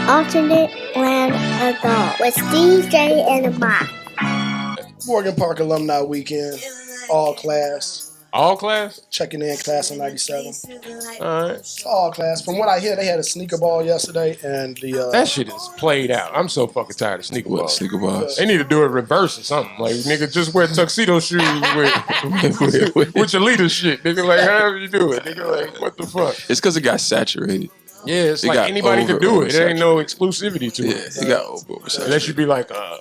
Alternate Land Adult with DJ and Mike. Morgan Park Alumni Weekend, all class. All class? Checking in class of 97. All right. All class. From what I hear, they had a sneaker ball yesterday, and the that shit is played out. I'm so fucking tired of sneaker balls. Sneaker balls? They need to do it reverse or something. Like, nigga, just wear tuxedo shoes with your leader shit. Nigga, like, however you do it. Nigga, like, what the fuck? It's because it got saturated. Yeah, it's like anybody can do it. There ain't no exclusivity to it. Yeah, it got oversaturated. Unless you be like, a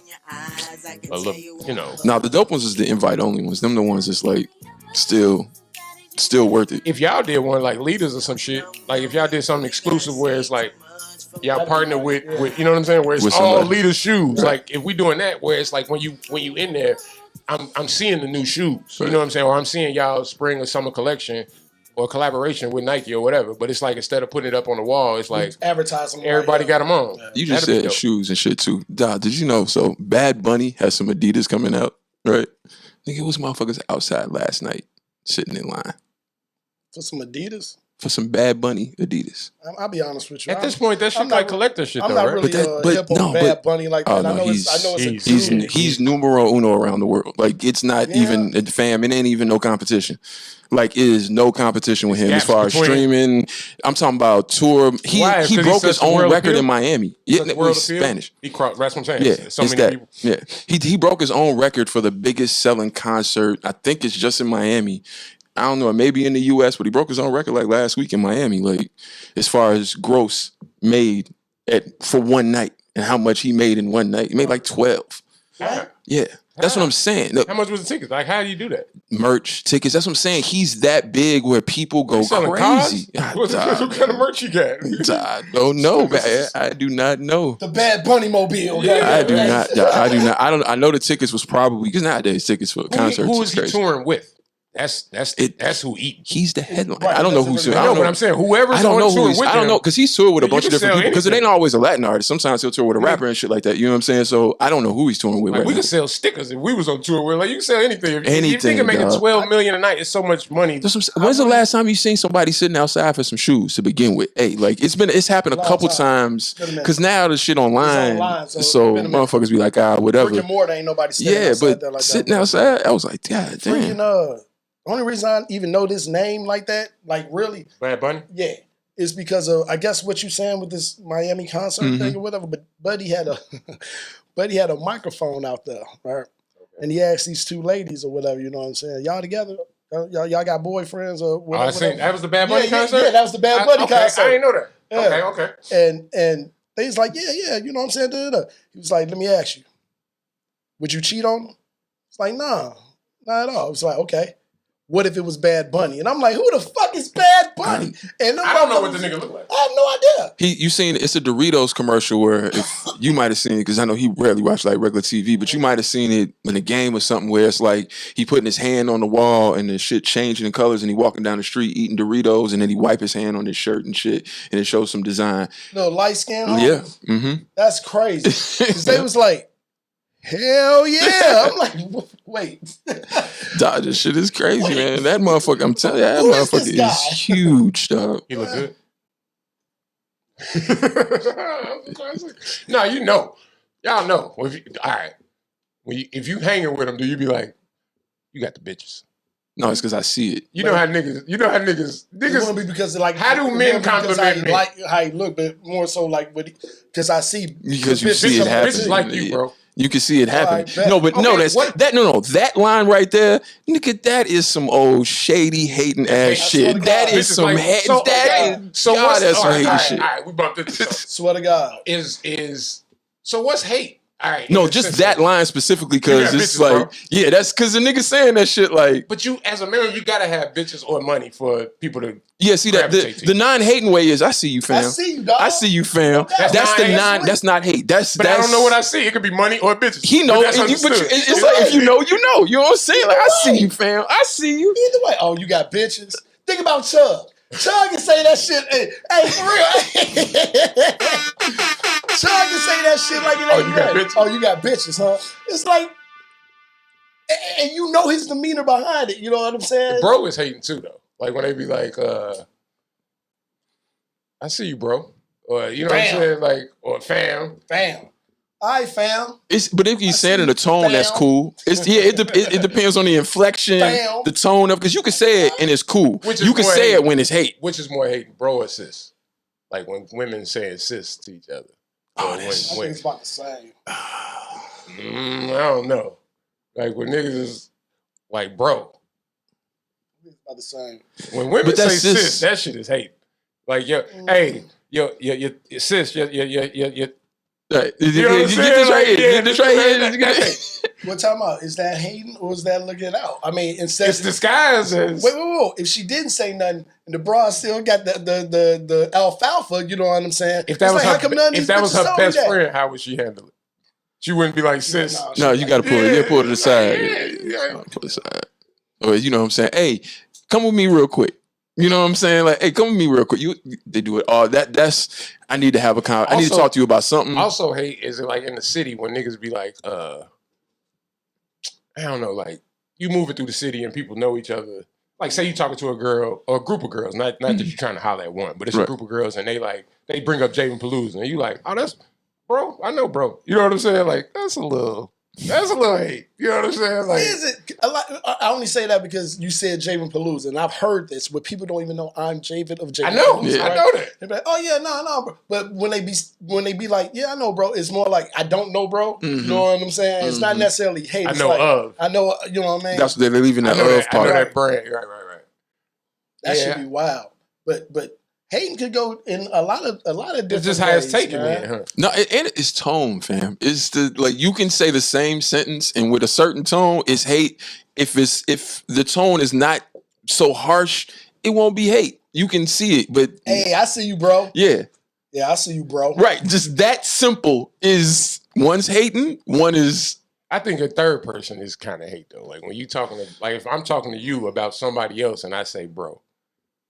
little, you know. Now, the dope ones is the invite only ones. Them the ones that's like, still worth it. If y'all did one like leaders or some shit, like if y'all did something exclusive where it's like y'all partner with you know what I'm saying, where it's With all somebody. leader shoes. Like if we doing that, where it's like when you in there, I'm seeing the new shoes. You know what I'm saying? Or I'm seeing y'all spring or summer collection or collaboration with Nike or whatever. But it's like instead of putting it up on the wall, it's like advertising. Everybody got them on. You just said shoes and shit too. Did you know? So Bad Bunny has some Adidas coming out, right? Nigga, it was motherfuckers outside last night sitting in line. For some Adidas? For some Bad Bunny Adidas. I'll be honest with you. At this point, that shit like collector shit I'm though, not right? really hip on Bad Bunny like that. No, I know he's numero uno around the world. Like it's not even fam. It ain't even no competition. Like it is no competition with him as far as streaming. I'm talking about tour. He broke his own record in Miami. Yeah, it was Spanish. That's what I'm saying. Yeah, so many people. Yeah, he broke his own record for the biggest selling concert. I think it's just in Miami. I don't know, maybe in the U.S., but he broke his own record like last week in Miami. Like as far as gross made for one night and how much he made in one night. He made like 12. Yeah. That's what I'm saying. Look, how much was the tickets? Like, how do you do that? Merch, tickets. That's what I'm saying. He's that big where people go crazy. What kind of merch you got? I don't know, man. I do not know. The Bad Bunny mobile. I do not. I know the tickets was probably because nowadays tickets for concerts. Who is he touring with? That's who eating. He's the headline. Right, I don't know who's. I know, but I'm saying whoever's on tour with him. I don't know because he's toured with a bunch of different people. Because it ain't always a Latin artist. Sometimes he'll tour with a rapper and shit like that. You know what I'm saying? So I don't know who he's touring with. Like, right we now. could sell stickers if we was on tour with. Like you can sell anything. If you think of making $12 million a night, it's so much money. When's the last time you seen somebody sitting outside for some shoes to begin with? Hey, like it's happened a couple times. Because now the shit online, so motherfuckers be like, whatever. Brick and mortar ain't nobody sitting outside. I was like, God damn. The only reason I even know this name like that, like really, Bad Bunny, is because of I guess what you saying with this Miami concert thing or whatever. But Buddy had a microphone out there, right? And he asked these two ladies or whatever, you know what I'm saying? Y'all together? Y'all got boyfriends or whatever? I seen that was the Bad Bunny concert. Yeah, that was the Bad Bunny concert. I didn't know that. Yeah. Okay. And they was like, yeah, you know what I'm saying? He was like, let me ask you, would you cheat on him? It's like, nah, not at all. It's like, okay. What if it was Bad Bunny? And I'm like, who the fuck is Bad Bunny? And I don't know what the nigga look like. I have no idea. You seen it's a Doritos commercial where if you might have seen it because I know he rarely watched like regular TV, but you might have seen it in a game or something where it's like he putting his hand on the wall and the shit changing in colors and he walking down the street eating Doritos and then he wipe his hand on his shirt and shit and it shows some design. No light skin. Yeah. Mm-hmm. That's crazy. Because they was like, hell yeah. I'm like, wait. Dog, this shit is crazy, man. That motherfucker, I'm telling you, that motherfucker is huge, dog. He look good. No, you know. Y'all know. All right. If you hanging with him, do you be like, you got the bitches? No, it's because I see it. You know how niggas. It won't be because like how do men compliment me? Like how he look, but more so like because I see because you see it happen. Bitches like you, bro. You can see it happening. Right, no, but no, that line right there, nigga, that is some old shady hating ass shit. That is some hate. That's some hating shit. All right, we bumped into something. Swear to God. So what's hate? All right. No, just that line specifically because it's like, yeah, that's because the nigga saying that shit like. But you, as a man, you gotta have bitches or money for people to. Yeah, see that the non-hating way is I see you, fam. I see you, dog. I see you, fam. That's not hate. But I don't know what I see. It could be money or bitches. He know, it's like if you know, you know. You know what I'm saying? Like I see you, fam. I see you. Either way. Oh, you got bitches. Think about Chug. Chug can say that shit. Hey, for real. Chug can say that shit like it ain't right. Oh, you got bitches, huh? It's like, and you know his demeanor behind it. You know what I'm saying? The bro is hating too, though. Like when they be like, I see you, bro. or you know what I'm saying, like, or fam. All right, fam. But if he's saying in a tone that's cool, it depends on the inflection, the tone of, because you can say it and it's cool. You can say it when it's hate. Which is more hate, bro or sis? Like when women say sis to each other. I think it's about the same. I don't know. Like when niggas is like bro. It's about the same. When women say sis, that shit is hate. Like hey, your sis, your Right. You know what I'm saying? What time out? Is that hating or is that looking out? I mean, instead it's disguised as. Wait. If she didn't say nothing and the bra still got the alfalfa, you know what I'm saying? If that was her best friend, how would she handle it? She wouldn't be like, sis. No, you got to pull it. You pull it to the side. Pull it aside. Or you know what I'm saying? Hey, come with me real quick. You know what I'm saying? Like, hey, come with me real quick. They do it all. That's. I need to have a I need to talk to you about something. Also, hate is it like in the city when niggas be like, I don't know, like you moving through the city and people know each other. Like, say you talking to a girl or a group of girls, not that you're trying to holler at one, but it's a group of girls and they bring up Javen Palooza and you like, oh, that's bro. I know, bro. You know what I'm saying? Like, that's a little hate. You know what I'm saying? Like, is it? I only say that because you said Javen Palooza, and I've heard this, but people don't even know I'm Javen of Javen. I know, Palooza, I know that. They're like, oh yeah, no, bro. But when they be like, yeah, I know, bro. It's more like I don't know, bro. You know what I'm saying? It's not necessarily hate. It's I know. You know what I mean? That's what they're leaving that part. I know that brand. Right. That should be wild. But hating could go in a lot of different ways. It's just how it's taken, man. Huh? No, and it's tone, fam. It's you can say the same sentence and with a certain tone, it's hate. If the tone is not so harsh, it won't be hate. You can see it, but hey, I see you, bro. Yeah, I see you, bro. Right, just that simple. Is one's hating, one is. I think a third person is kind of hate though. Like when you talking to, like if I'm talking to you about somebody else and I say bro.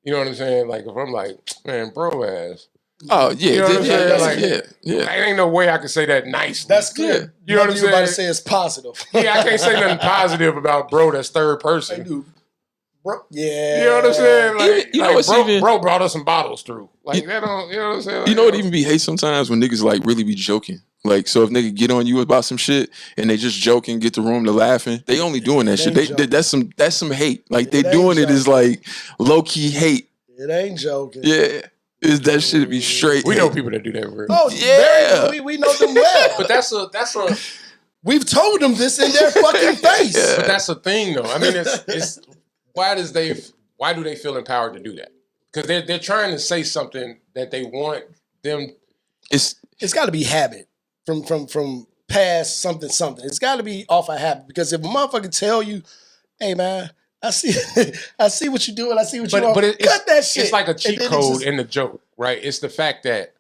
You know what I'm saying? Like, if I'm like, man, bro ass. Oh, yeah. You know what I'm saying? Like, yeah. There ain't no way I can say that nicely. That's good. You know what I'm saying? About to say it's positive. Yeah, I can't say nothing positive about bro that's third person. I do. Bro, yeah. You know what I'm saying? Like, you know what's bro brought us some bottles through. Like, that don't, you know what I'm saying? Like, you know what even be hate sometimes when niggas like really be joking. Like, so if nigga get on you about some shit and they just joking, get the room to laughing, they only doing that shit. That's some hate. Like, they doing it is like low key hate. It ain't joking. Yeah. That shit be straight. We know people that do that. Really. Oh, yeah. We know them well. But that's a. We've told them this in their fucking face. Yeah. But that's a thing, though. I mean, it's why do they feel empowered to do that? Because they're trying to say something that they want them. It's got to be habit from past something. It's got to be off a habit. Because if a motherfucker tell you, hey man, I see what you're doing. I see what you're doing. But cut that shit. It's like a cheat code in the joke, right? It's the fact that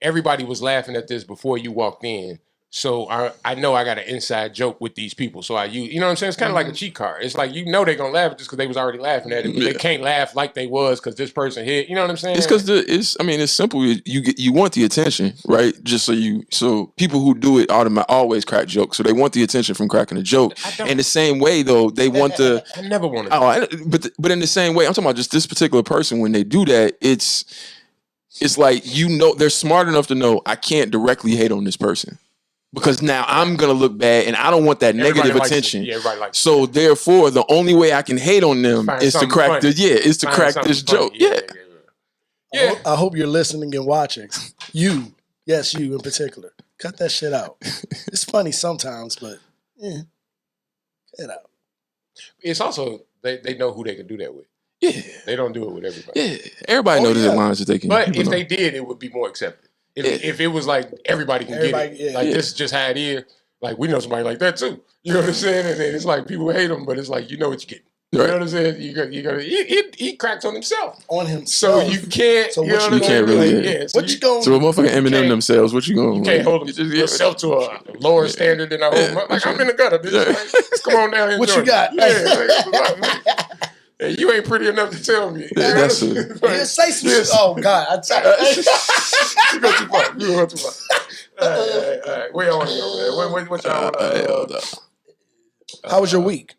everybody was laughing at this before you walked in. So I know I got an inside joke with these people. So you know what I'm saying? It's kind of like a cheat card. It's like, you know, they're going to laugh at this because they was already laughing at it. But they can't laugh like they was because this person hit. You know what I'm saying? It's because it's simple. You want the attention, right? Just so people who do it always crack jokes. So they want the attention from cracking a joke. In the same way, though, they want the. I never wanted. But in the same way, I'm talking about just this particular person. When they do that, it's like, you know, they're smart enough to know I can't directly hate on this person. Because now I'm gonna look bad, and I don't want that negative attention. Yeah, everybody likes so therefore, the only way I can hate on them is to crack this joke. Yeah. I hope you're listening and watching. You in particular. Cut that shit out. It's funny sometimes, but cut it out. It's also they know who they can do that with. Yeah, they don't do it with everybody. Yeah, everybody knows the lines that they can. But if they did, it would be more accepted. If it was like everybody can get it, this is just how it is. Like, we know somebody like that too. You know what I'm saying? And then it's like people hate them, but it's like, you know what you get. You know what I'm saying? He cracked on himself. So you can't. So you can't really. Yeah. So what you going? So a motherfucking Eminem themselves. What you going? You can't hold yourself to a lower standard than I hold. Like, I'm in the gutter, bitch. Like, come on down here. What you got? Hey, you ain't pretty enough to tell me. That's say some shit. Oh God, I tell you. You go too far. All right. Where y'all want to go, man? What y'all want to How was your week?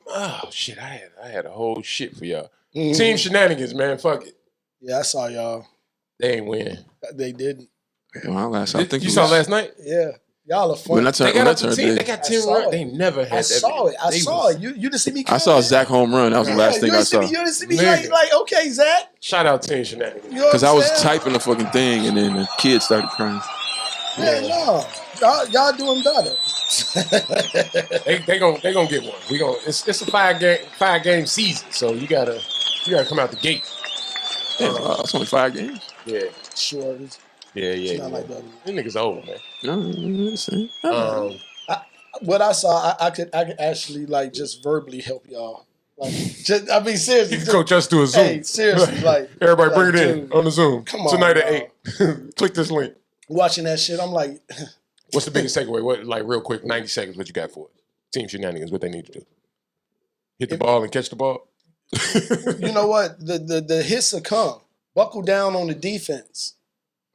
Oh shit, I had a whole shit for y'all. Team shenanigans, man. Fuck it. Yeah, I saw y'all. They ain't win. They didn't. Well, I think you saw last night? Yeah. Y'all are funny. They got 10 runs. They never had that. I saw it. I saw it. You didn't see me. I saw Zach home run. That was the last thing I saw. You didn't see me like, okay, Zach. Shout out Team Shenanigans. Because I was typing the fucking thing, and then the kid started crying. Yeah, no. Y'all doing better. they gonna get one. It's a 5-game season, so you gotta come out the gate. It's only 5 games. Yeah. Sure. Yeah. It's not like that. These niggas old, man. What I saw, I could actually like just verbally help y'all. Like, seriously. You can coach us through a Zoom. Hey, seriously, like everybody bring it dude, in on the Zoom. Come on, tonight at 8. Click this link. Watching that shit, I'm like, what's the biggest takeaway? What, like, real quick, 90 seconds. What you got for us? Team Shenanigans. What they need to do? Hit the ball and catch the ball. You know what? The hits will come. Buckle down on the defense.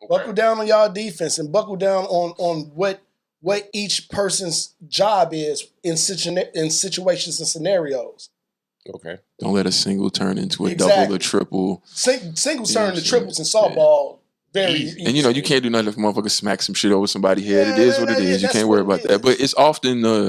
Okay. Buckle down on y'all defense and buckle down on what each person's job is in situations and scenarios. Okay. Don't let a single turn into a double or triple. Singles turn to triples in softball. Very easy. And you can't do nothing if a motherfucker smack some shit over somebody's head. It is what it is. You can't worry about that. But it's often the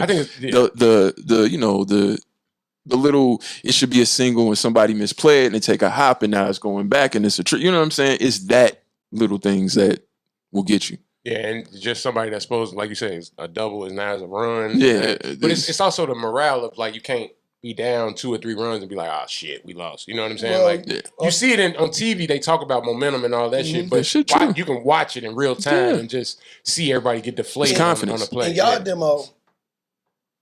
little, it should be a single when somebody misplayed and they take a hop and now it's going back and it's a trick. You know what I'm saying? It's that little things that will get you. Yeah, and just somebody that's supposed, like you say, a double is now as a run. Yeah. But it's also the morale of, like, you can't be down 2 or 3 runs and be like, oh, shit, we lost. You know what I'm saying? You see it on TV, they talk about momentum and all that shit, but you can watch it in real time and just see everybody get deflated on the play. And y'all demo,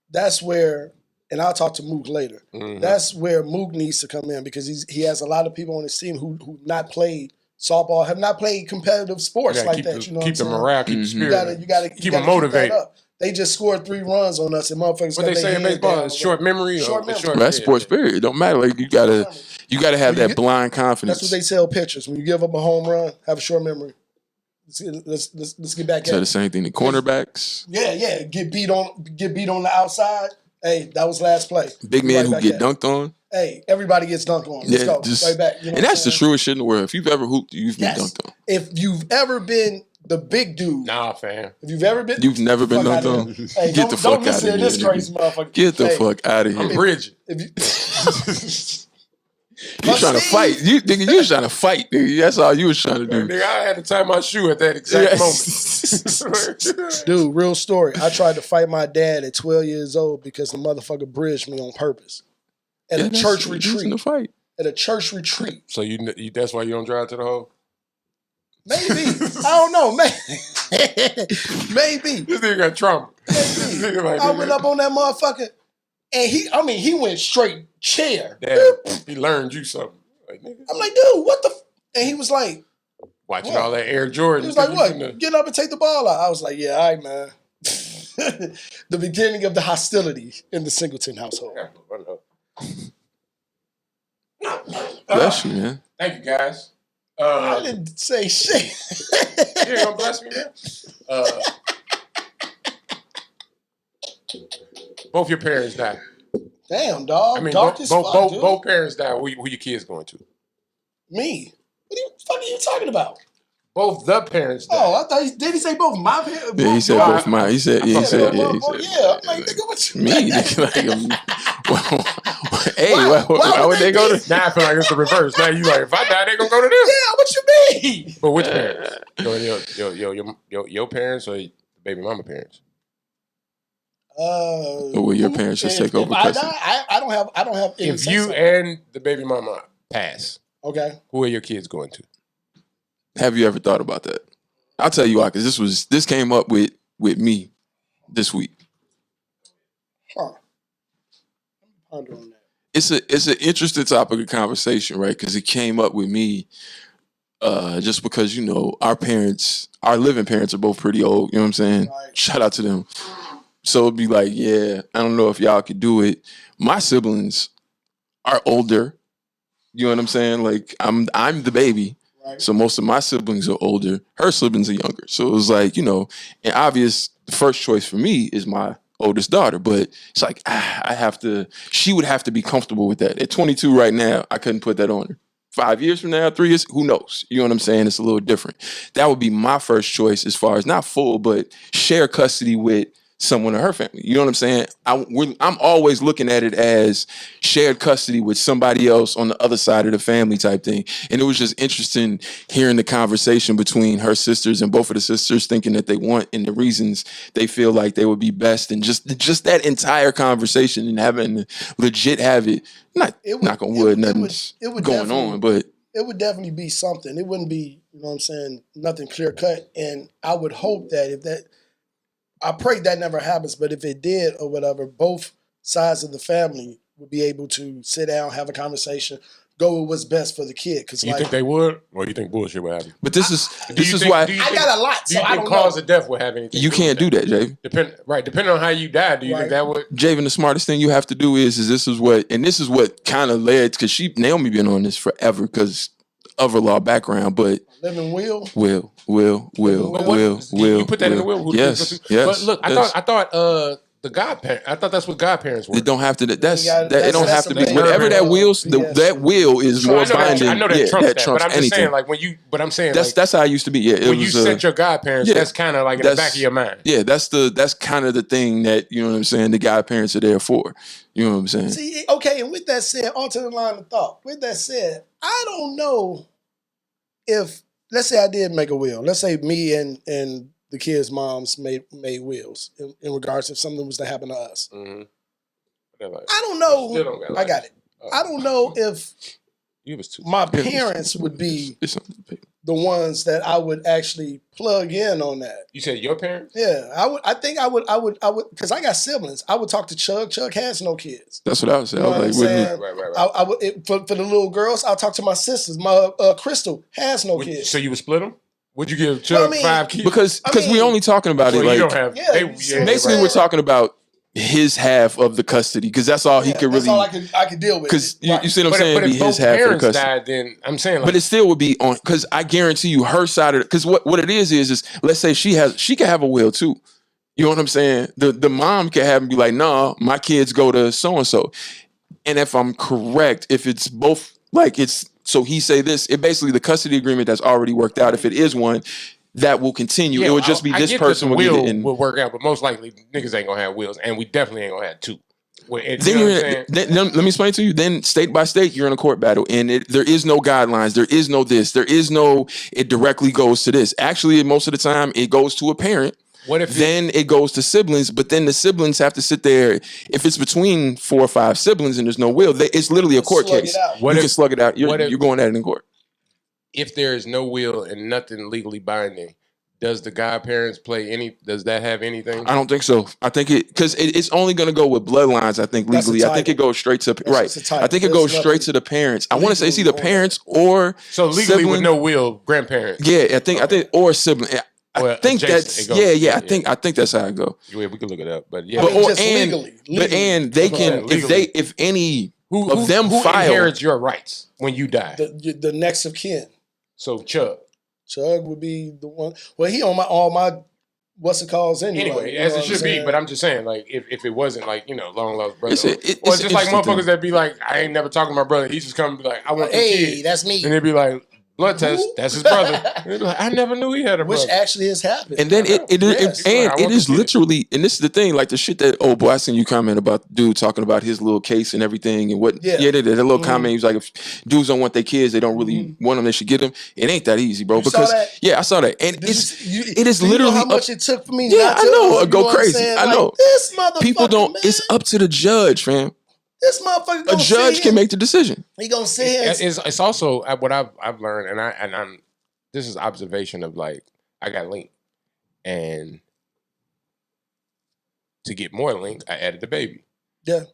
that's where, and I'll talk to Mook later, that's where Mook needs to come in because he has a lot of people on his team who not played softball, have not played competitive sports like that. You know keep the morale, keep the spirit. You gotta keep them motivated. They just scored 3 runs on us, and motherfuckers. What they say in baseball is short memory. That's sports spirit. It don't matter. Like you gotta have that blind confidence. That's what they tell pitchers. When you give up a home run, have a short memory. Let's get back. Say the same thing to cornerbacks. Yeah. Get beat on the outside. Hey, that was last play. Big men who get dunked on. Hey, everybody gets dunked on. Let's go. Right back. You know and that's the truest shit in the world. If you've ever hooped, you've been dunked on. If you've ever been the big dude. Nah, fam. If you've ever been. You've never been dunked on. Hey, get the fuck out of here. This crazy motherfucker. Get the fuck out of here. I'm Bridget. You trying to fight. You was trying to fight, nigga. That's all you was trying to do. Nigga, I had to tie my shoe at that exact moment. Dude, real story. I tried to fight my dad at 12 years old because the motherfucker bridged me on purpose. At a church retreat. At a church retreat. So you that's why you don't drive to the hole? Maybe. I don't know. Maybe. This nigga got trauma. I went up on that motherfucker and he went straight chair. Damn, he learned you something. Like, I'm like, dude, what the and he was like, watching all that Air Jordan. He was like, what? Get up and take the ball out. I was like, yeah, all right, man. The beginning of the hostility in the Singleton household. Bless you, man. Thank you, guys. I didn't say shit. You ain't gonna bless me, man. Both your parents died. Damn, dog. I mean, both parents died. Who your kids going to? Me. What the fuck are you talking about? Both the parents died. Oh, I thought did he say both my parents? Yeah, he said both mine. He said, yeah. I'm like, nigga, what you mean? Why would they go to? Now I feel like it's the reverse. Now you like, if I die, they gonna go to them. Yeah, what you mean? But which parents? Your parents or baby mama parents? Or will your parents just take over? I don't have. If you and the baby mama pass, okay, who are your kids going to? Have you ever thought about that? I'll tell you why, because this came up with me this week. Huh. I'm pondering that. It's an interesting topic of conversation, right? Because it came up with me just because, our living parents are both pretty old, you know what I'm saying? Right. Shout out to them. So it'd be like, yeah, I don't know if y'all could do it. My siblings are older. You know what I'm saying? Like I'm the baby. Right. So most of my siblings are older. Her siblings are younger. So it was like, and obvious the first choice for me is my oldest daughter. But it's like, she would have to be comfortable with that. At 22 right now, I couldn't put that on her. 5 years from now, 3 years, who knows? You know what I'm saying? It's a little different. That would be my first choice as far as not full, but share custody with someone in her family. You know what I'm saying? I'm always looking at it as shared custody with somebody else on the other side of the family type thing. And it was just interesting hearing the conversation between her sisters and both of the sisters thinking that they want and the reasons they feel like they would be best, and just that entire conversation and having legit have it. Knock on wood, nothing's going on, but it would definitely be something. It wouldn't be, you know what I'm saying, nothing clear cut. And I would hope that I pray that never happens, but if it did or whatever, both sides of the family would be able to sit down, have a conversation, go with what's best for the kid. Because you think they would, or you think bullshit would happen? But this is why I got a lot. Do you think cause of death would have anything? You can't do that, Jay. Depending on how you die, do you think that would? Javen, the smartest thing you have to do is this is what kind of led, because Naomi been on this forever because of her law background, but living will. You put that in the will. Yes. But look, I thought the godparent. I thought that's what godparents were. It don't have to. It don't have to be. Whatever that will, that will is more binding. I know that trumps that, but I'm just anything. saying, like when you. But I'm saying that's how I used to be. Yeah, when you set your godparents, that's kind of like in the back of your mind. Yeah, that's kind of the thing that, you know what I'm saying, the godparents are there for. You know what I'm saying? See, okay, and with that said, alternate line of thought. With that said, I don't know if, let's say I did make a will. Let's say me and the kids' moms made wills in regards if something was to happen to us. Mm-hmm. I don't know. I got it. I don't know if my parents would be the ones that I would actually plug in on that. You said your parents? Yeah, I would. I think I would, because I got siblings. I would talk to Chug. Chug has no kids. That's what I was saying. I was like, right. I would, for the little girls, I'll talk to my sisters. My Crystal has no kids. So you would split them? Would you give Chug 5 kids? Because we're only talking about it like, you don't have, basically we're talking about his half of the custody, because that's all he could really. That's all I could deal with. Because you see what I'm saying? But be if his both half of the parents custody. died, then I'm saying, like, but it still would be on, because I guarantee you her side of it. Because what it is let's say she can have a will too. You know what I'm saying? The mom can have and be like, nah, my kids go to so and so. And if I'm correct, if it's both, like it's, so he say this, it basically the custody agreement that's already worked out. If it is one, that will continue. It would just be this person will get it in. Will work out, but most likely niggas ain't gonna have wills, and we definitely ain't gonna have 2. Let me explain to you. Then state by state, you're in a court battle, and there is no guidelines. There is no this. There is no. It directly goes to this. Actually, most of the time, it goes to a parent. What if then it goes to siblings? But then the siblings have to sit there. If it's between 4 or 5 siblings and there's no will, it's literally a court case. You can slug it out. You're going at it in court. If there is no will and nothing legally binding, does the godparents play any? Does that have anything? I don't think so. I think because it's only going to go with bloodlines. I think legally, I think it goes straight to I think it goes straight to the parents. I want to say it's either parents or legally sibling. with no will, grandparents. Yeah, I think or sibling. I think that's I think that's how it go. Yeah, we can look it up, but yeah, legally. And they can if any of them who file inherits your rights when you die. The next of kin. So Chug would be the one. Well, he on all my what's it called anyway. As it should be, but I'm just saying, like, if it wasn't like, long lost brother, or just like motherfuckers that be like, I ain't never talking to my brother. He just come and be like, I want hey, that's me, and they be like, blood test, that's his brother. And they be like, I never knew he had a brother. Which actually has happened. And then it is literally, and this is the thing, like the shit that I seen you comment about the dude talking about his little case and everything and what that little comment. He was like, if dudes don't want their kids, they don't really want them, they should get them. It ain't that easy, bro. Because I saw that, and it is literally how much it took for me. Yeah, I know. Go crazy. I know. This motherfucker, people don't. Man. It's up to the judge, fam. This motherfucker. A judge can make the decision. He gonna say it's also what I've learned, and I'm. This is observation of, like, I got Link, and to get more Link, I added the baby. Yeah.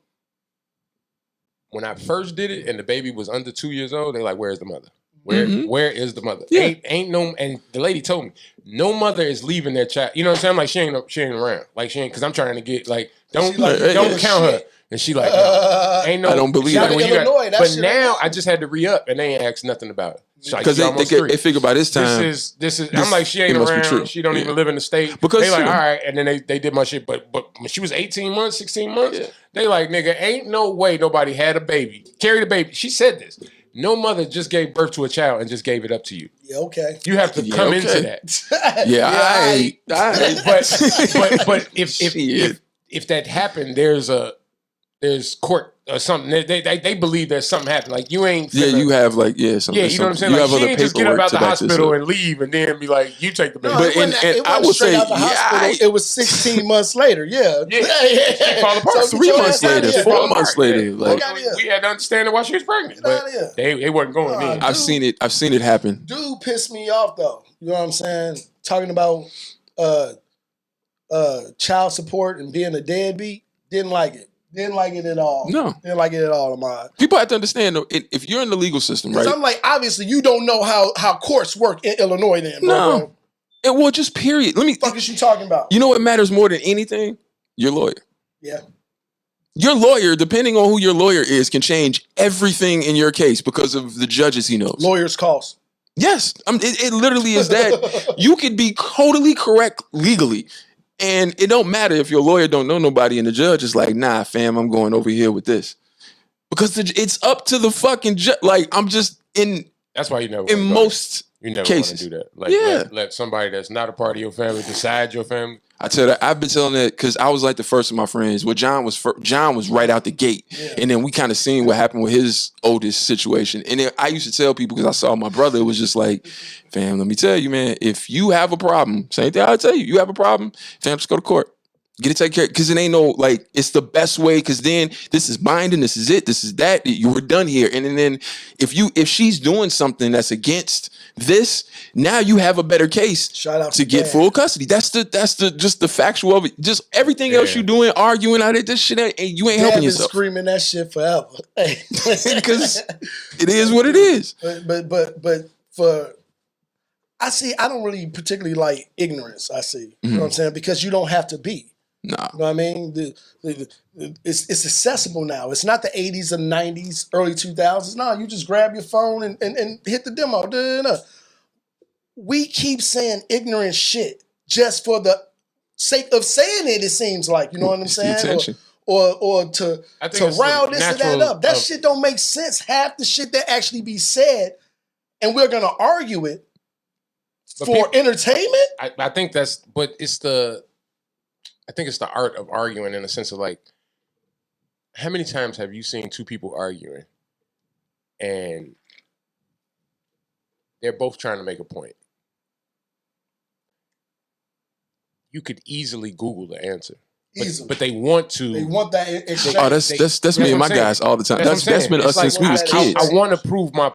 When I first did it, and the baby was under 2 years old, they like, "Where's the mother? Where is the mother?" Yeah. Ain't no. And the lady told me, no mother is leaving their child. You know what I'm saying? Like she ain't around. Like she ain't, because I'm trying to get don't count her. And she like, no, ain't no. I don't believe it. But now I just had to re-up, and they ain't asked nothing about it. Because they figure by this time. This is. I'm like, she ain't around. She don't even live in the state. Because they like, all right, and then they did my shit. But when she was 18 months, 16 months, they like, nigga, ain't no way nobody had a baby, carried a baby. She said this. No mother just gave birth to a child and just gave it up to you. Yeah, okay. You have to come into that. But if that happened, there's court or something. They believe there's something happened. Like you ain't. You have like something. Yeah, you know what I'm saying. You Like have she other ain't just get up out the paperwork to hospital and leave and then be like, you take the baby. No, But I would say, out the hospital, it was 16 months later. Yeah, She fall apart. So 3 months later, 4 months Yeah. later. Like We had to understand it while she was pregnant, but they wasn't going in. I've seen it happen. Dude pissed me off though. You know what I'm saying? Talking about child support and being a deadbeat. Didn't like it. Didn't like it at all. No. Didn't like it at all, Ahmad. People have to understand though, if you're in the legal system, right? I'm like, obviously, you don't know how courts work in Illinois then, bro. No. And well, just period. What the fuck is she talking about? You know what matters more than anything? Your lawyer. Yeah. Your lawyer, depending on who your lawyer is, can change everything in your case because of the judges he knows. Lawyers cost. Yes. It literally is that. You could be totally correct legally. And it don't matter if your lawyer don't know nobody and the judge is like, nah, fam, I'm going over here with this. Because it's up to the fucking judge. Like, I'm just in. That's why you never. In most you never cases. want to do that. Like, let somebody that's not a part of your family decide your family. I tell you that I've been telling that because I was like the first of my friends. Well, John was right out the gate, and then we kind of seen what happened with his oldest situation. And then I used to tell people because I saw my brother. It was just like, fam, let me tell you, man. If you have a problem, same thing I'll tell you. You have a problem, fam, just go to court. Get it taken care of. Because it ain't no, like, it's the best way. Because then this is binding. This is it. This is that. You were done here. And then if she's doing something that's against this, now you have a better case to get full custody. That's just the factual of it. Just everything else you doing, arguing out of this shit, and you ain't helping yourself. Screaming that shit forever. Because it is what it is. But for I don't really particularly like ignorance. You know what I'm saying? Because you don't have to be. Nah. You know what I mean? It's accessible now. It's not the 80s and 90s, early 2000s. No, you just grab your phone and hit the demo. We keep saying ignorant shit just for the sake of saying it, it seems like. You know what I'm saying? Or to rile this and that up. That shit don't make sense. Half the shit that actually be said, and we're going to argue it for entertainment? I think it's the art of arguing in the sense of like, how many times have you seen two people arguing and they're both trying to make a point? You could easily Google the answer. But they want to. They want that exchange. Oh, that's me and my guys all the time. That's been us since we was kids. I want to prove my.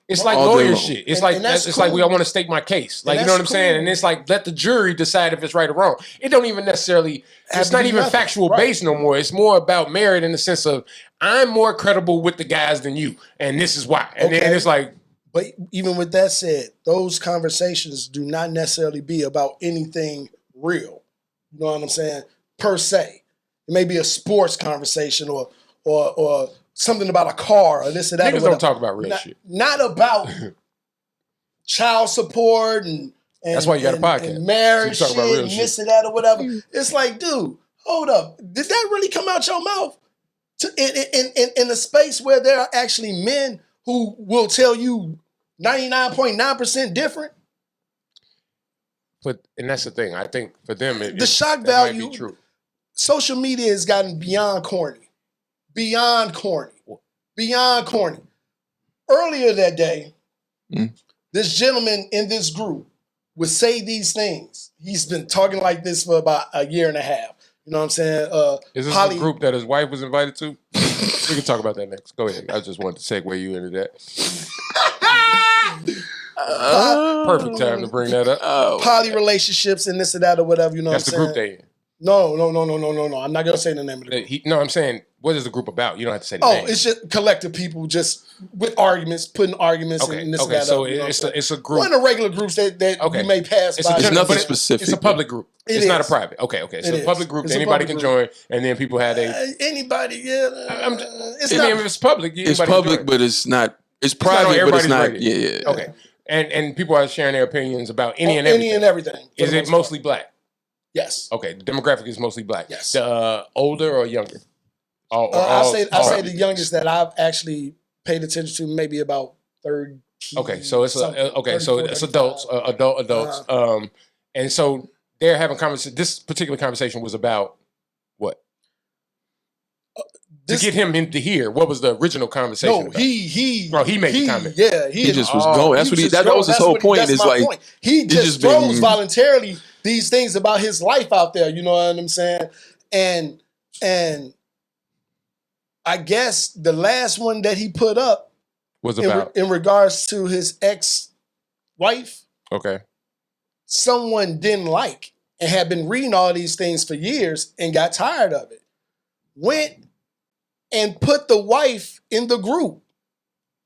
It's like lawyer shit. It's like I want to state my case. Like, you know what I'm saying? And it's like, let the jury decide if it's right or wrong. It don't even necessarily. It's not even factual based no more. It's more about merit in the sense of I'm more credible with the guys than you, and this is why. And then it's like. But even with that said, those conversations do not necessarily be about anything real. You know what I'm saying? Per se. It may be a sports conversation or something about a car or this or that. Niggas don't talk about real shit. Not about child support and that's why you got a podcast. And marriage so you talk about shit real and shit. this and that or whatever. It's like, dude, hold up. Did that really come out your mouth? In a space where there are actually men who will tell you 99.9% different? And that's the thing. I think for them, the shock value, might be true. Social media has gotten beyond corny. Beyond corny. Earlier that day, this gentleman in this group would say these things. He's been talking like this for about a year and a half. You know what I'm saying? Is this a group that his wife was invited to? We can talk about that next. Go ahead. I just wanted to segue you into that. Perfect time to bring that up. Poly relationships and this and that or whatever. You know That's what I'm saying? the group they in. No. I'm not going to say the name of the group. I'm saying, what is the group about? You don't have to say the name. It's just collective people just with arguments, putting arguments and this and that. So up, it's a group. One of the regular groups that you may pass by. It's nothing specific. It's a public group. It's not a private. Okay. So it's a public group. Anybody can join, and then people had anybody, it's public. It's public, but it's not. It's private, but it's not. Yeah. Okay. And people are sharing their opinions about any and everything. Is it mostly black? Yes. Okay. The demographic is mostly black. Yes. Older or younger? I say the youngest that I've actually paid attention to maybe about 30. Okay, so it's adults, adults. And so they're having conversation. This particular conversation was about what? To get him in to hear, what was the original conversation? No, about? he made the comment. Yeah, he just was going. That's what that was his whole point. Is like point. He just throws voluntarily these things about his life out there. You know what I'm saying? And I guess the last one that he put up was about in regards to his ex-wife. Okay. Someone didn't like and had been reading all these things for years and got tired of it. Went and put the wife in the group.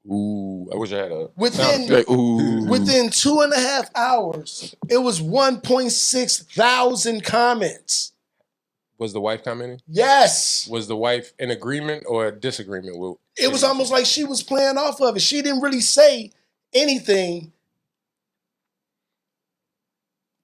Ooh, I wish I had a within 2.5 hours. It was 1.6 thousand comments. Was the wife commenting? Yes. Was the wife in agreement or disagreement with? It was almost like she was playing off of it. She didn't really say anything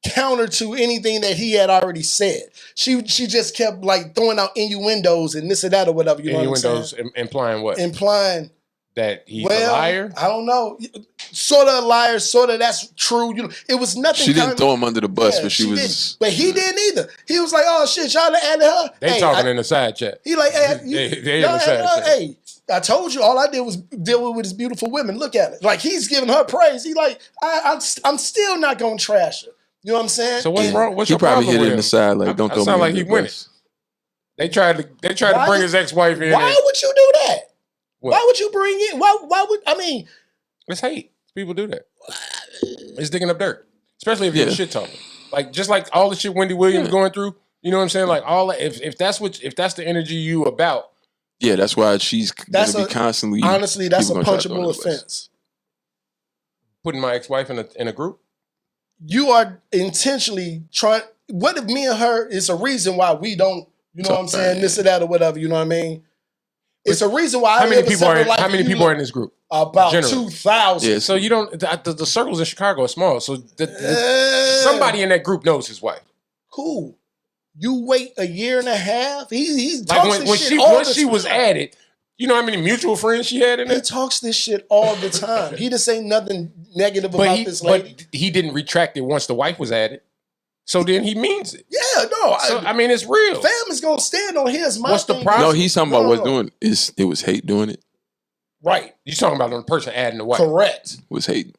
counter to anything that he had already said. She just kept like throwing out innuendos and this and that or whatever. You know what I'm saying? Implying what? Implying that he's a liar? I don't know. Sort of a liar, sort of that's true. You know, it was nothing. She didn't throw him under the bus, but she was. Didn't. But he didn't either. He was like, "Oh shit, y'all added her." They talking in the side chat. He like, "Hey, they in the side chat. Hey, I told you, all I did was deal with his beautiful women. Look at it. Like he's giving her praise. He like, I'm still not gonna trash her. You know what I'm saying? So what's wrong? What's he your probably problem hit with it in the side like, don't throw me. Sound like he winning. They tried to bring his ex-wife in. Why would you do that? What? Why would you bring in? Why would I mean? It's hate. People do that. It's digging up dirt, especially if you're shit talking. Like just like all the shit Wendy Williams going through. You know what I'm saying? Like all if that's the energy you about. Yeah, that's why she's gonna be constantly. Honestly, that's a punchable offense. Putting my ex-wife in a group. You are intentionally trying. What if me and her is a reason why we don't? You know what I'm saying? This or that or whatever. You know what I mean? It's a reason why. How many people are in this group? About 2,000. Yeah, so you don't. The circles in Chicago are small, so somebody in that group knows his wife. Cool. You wait a year and a half. He like talks this shit all the time. Once she was added, you know how many mutual friends she had in there? He talks this shit all the time. He just say nothing negative about this lady. But he didn't retract it once the wife was added. So then he means it. Yeah, no. So, I mean, it's real. Fam is going to stand on his. What's the problem? No, he's talking about what's doing. It was hate doing it. Right. You're talking about the person adding the wife. Correct. It was hate.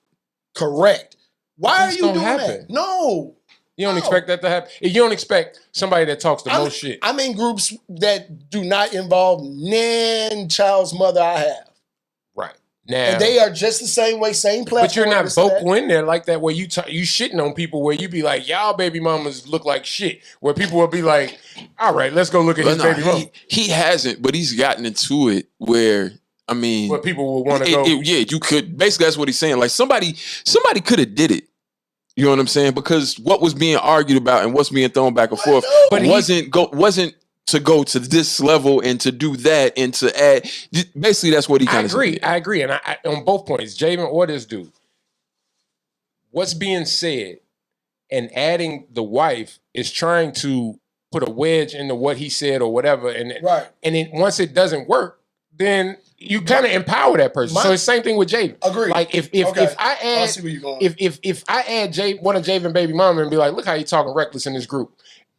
Correct. Why are you doing that? No. You don't expect that to happen. You don't expect somebody that talks the most shit. I'm in groups that do not involve nan child's mother I have. Right. Now, and they are just the same way, same platform. But you're not vocal in there like that where you shitting on people where you be like, y'all baby mamas look like shit. Where people will be like, all right, let's go look at his baby mama. He hasn't, but he's gotten into it where, I mean. Where people will want to go. Yeah, you could. Basically, that's what he's saying. Like somebody could have did it. You know what I'm saying? Because what was being argued about and what's being thrown back and forth wasn't to go to this level and to do that and to add. Basically, that's what he kind of said. I agree. And I on both points, Javen or this dude, what's being said and adding the wife is trying to put a wedge into what he said or whatever. And then once it doesn't work, then you kind of empower that person. So it's the same thing with Javen. Agree. Like if I add, I see where you're going. If I add one of Javen baby mama and be like, look how you talking reckless in this group,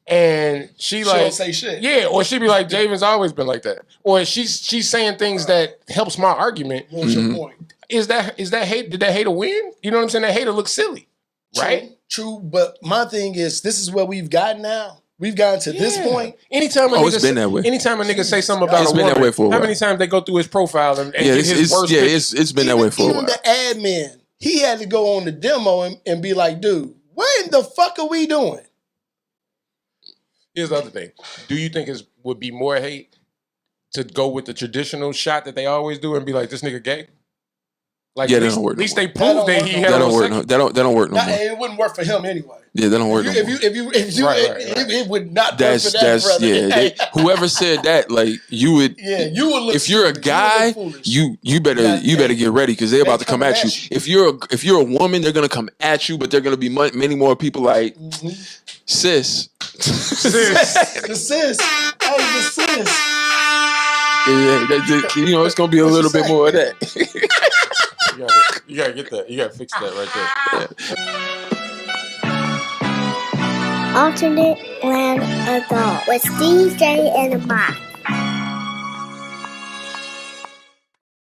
and she don't say shit. Yeah, or she be like, Javen's always been like that, or she's saying things that helps my argument. What's your point? Is that hate? Did that hater win? You know what I'm saying? That hater looks silly, right? True. But my thing is, this is where we've gotten now. We've gotten to this point. Anytime a nigga say something about a woman, that way for a while. How many times they go through his profile and get his worst? Yeah, it's been that way for a while. Even the admin, he had to go on the demo and be like, dude, what in the fuck are we doing? Here's the other thing. Do you think it would be more hate to go with the traditional shot that they always do and be like, this nigga gay? Like, yeah, at least they prove that he had that don't work. That don't work no more. It wouldn't work for him anyway. Yeah, that don't work no more. It would not work for that brother. Yeah, whoever said that, like you would. Yeah, you would look. If you're a guy, you better get ready because they're about to come at you. If you're a woman, they're gonna come at you, but they're gonna be many more people like sis. The sis. Hey, the sis. You know, it's gonna be a little bit more of that. You gotta get that. You gotta fix that right there. Alternate Land Adult with DJ and Mike.